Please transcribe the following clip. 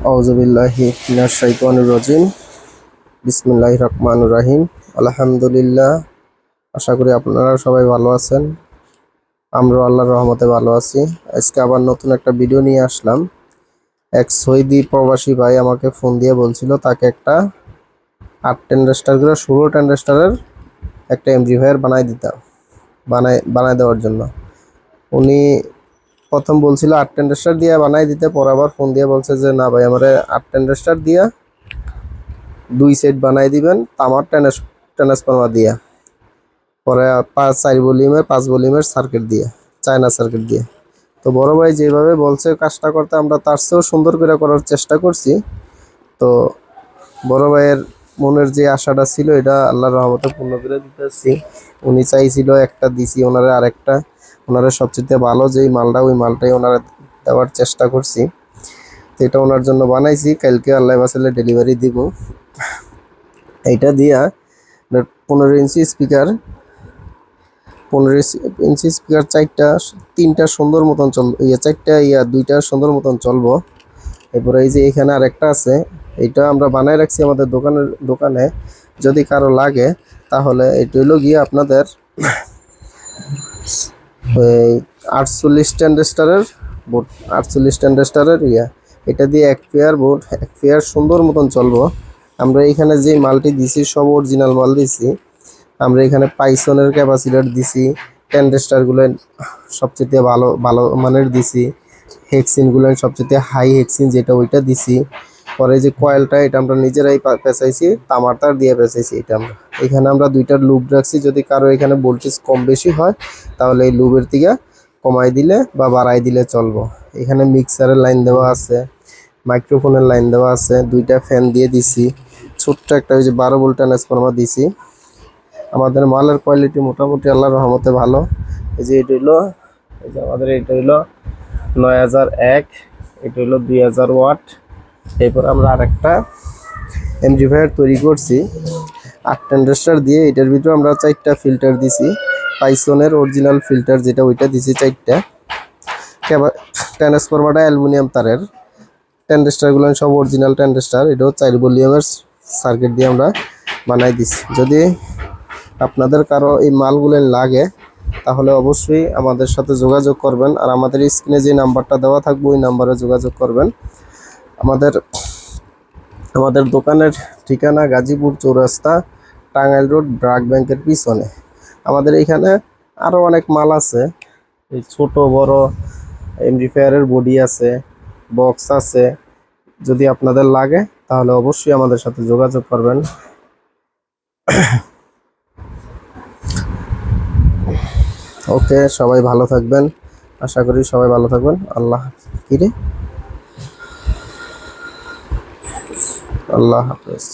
আউযুবিল্লাহি মিনাশ শাইতানির রাজিম। বিসমিল্লাহির রহমানির রহিম। আলহামদুলিল্লাহ। আশা করি আপনারা সবাই ভালো আছেন। আমরাও আল্লাহর রহমতে ভালো আছি। আজকে আবার নতুন একটা ভিডিও নিয়ে আসলাম। এক সৌদি প্রবাসী ভাই আমাকে ফোন দিয়ে বলছিল তাকে একটা 8 টেন্ডার করে 16 টেন্ডারের একটা এমপ্লিফায়ার বানায় দেওয়ার জন্য। উনি প্রথম বলছিল 8 টেন্ডার দিয়ে বানাই দিতে, পরে আবার ফোন দিয়ে বলছে যে না ভাই, আমার 8 টেন্ডার দিয়ে 2 সেট বানাই দিবেন তামার ট্রান্সফরমার দিয়ে, পরে 5 ভলিউমের সার্কিট দিয়ে, চায়না সার্কিট দিয়ে। তো বড় ভাই যেভাবে বলছে কাজটা করতে, আমরা তার চেয়েও সুন্দর করে করার চেষ্টা করছি। তো বড় ভাইয়ের মনের যে আশাটা ছিল এটা আল্লাহর রহমতে পূর্ণ করে দিতেছি। উনি চাইছিল একটা, দিছি ওনারা আরেকটা। ওনারা সবচেয়ে ভালো যেই মালটা, ওই মালটাই ওনারা দেওয়ার চেষ্টা করছি। তো এটা ওনার জন্য বানাইছি, কালকে আল্লাহ বাসালে ডেলিভারি দিব। এইটা দিয়া 15 ইঞ্চি স্পিকার, 3টা সুন্দর মতন দুইটা সুন্দর মতন চলবো। এরপরে এই যে এখানে আরেকটা আছে, এটা আমরা বানাই রাখছি আমাদের দোকানে। যদি কারো লাগে তাহলে এটা হলো গিয়ে আপনাদের 48 টেন্ডারের বোর্ড, 48 টেন্ডারের এটা দিয়ে এক পেয়ার সুন্দর মতন চলবো। আমরা এখানে যে মালটি দিছি সব অরিজিনাল মাল দিছি। আমরা এখানে পাইসনের ক্যাপাসিটর দিছি, টেন্ডারগুলো সবচেয়ে ভালো ভালো মানের দিছি, হেক্সিনগুলো সবচেয়ে হাই হেক্সিন যেটা ওইটা দিছি। পরে যে কয়েলটা, এটা আমরা নিজেরাই পেঁচাইছি, তামার তার দিয়ে পেঁচাইছি। এটা আমরা এখানে 2টা লুপ রাখছি, যদি কারো এখানে ভোল্টেজ কম বেশি হয় তাহলে এই লুপের থেকে কমাই দিলে বা বাড়াই দিলে চলবো। এখানে মিক্সারের লাইন দেওয়া আছে, মাইক্রোফোনের লাইন দেওয়া আছে, 2টা ফ্যান দিয়ে দিছি, ছোট্ট একটা ওই যে 12 ভোল্ট ট্রান্সফরমার দিছি। আমাদের মালের কোয়ালিটি মোটামুটি আল্লাহর রহমতে ভালো। এই যে এটা হলো, এই যে আমাদের এটা হলো 9001, এটা হলো 2000 ওয়াট। এরপর আমরা আরেকটা এমপ্লিফায়ার তৈরি করছি 8 টেন্ডার দিয়ে। এটার ভিতরে আমরা 4টা ফিল্টার দিছি, পাইসনের অরিজিনাল ফিল্টার যেটা ওইটা দিছি 4টা। ট্রান্সফরমারটা অ্যালুমিনিয়াম তারের, টেন্ডারগুলো সব অরিজিনাল টেন্ডার। এটাও 4 ভলিউমের সার্কিট দিয়ে আমরা বানাই দিছি। যদি আপনাদের কারো এই মালগুলো লাগে তাহলে অবশ্যই আমাদের সাথে যোগাযোগ করবেন। আর আমাদের স্ক্রিনে যে নাম্বারটা দেওয়া থাকবে ওই নাম্বারে যোগাযোগ করবেন। আমাদের দোকানের ঠিকানা গাজীপুর চৌরাস্তা, টাঙ্গাইল রোড, ব্রাক ব্যাংকের পিছনে। আমাদের এখানে আরও অনেক মাল আছে, এই ছোট বড় এমপ্লিফায়ারের বডি আছে, বক্স আছে। যদি আপনাদের লাগে তাহলে অবশ্যই আমাদের সাথে যোগাযোগ করবেন। ওকে, সবাই ভালো থাকবেন। আশা করি সবাই ভালো থাকবেন। আল্লাহ হাফেজ।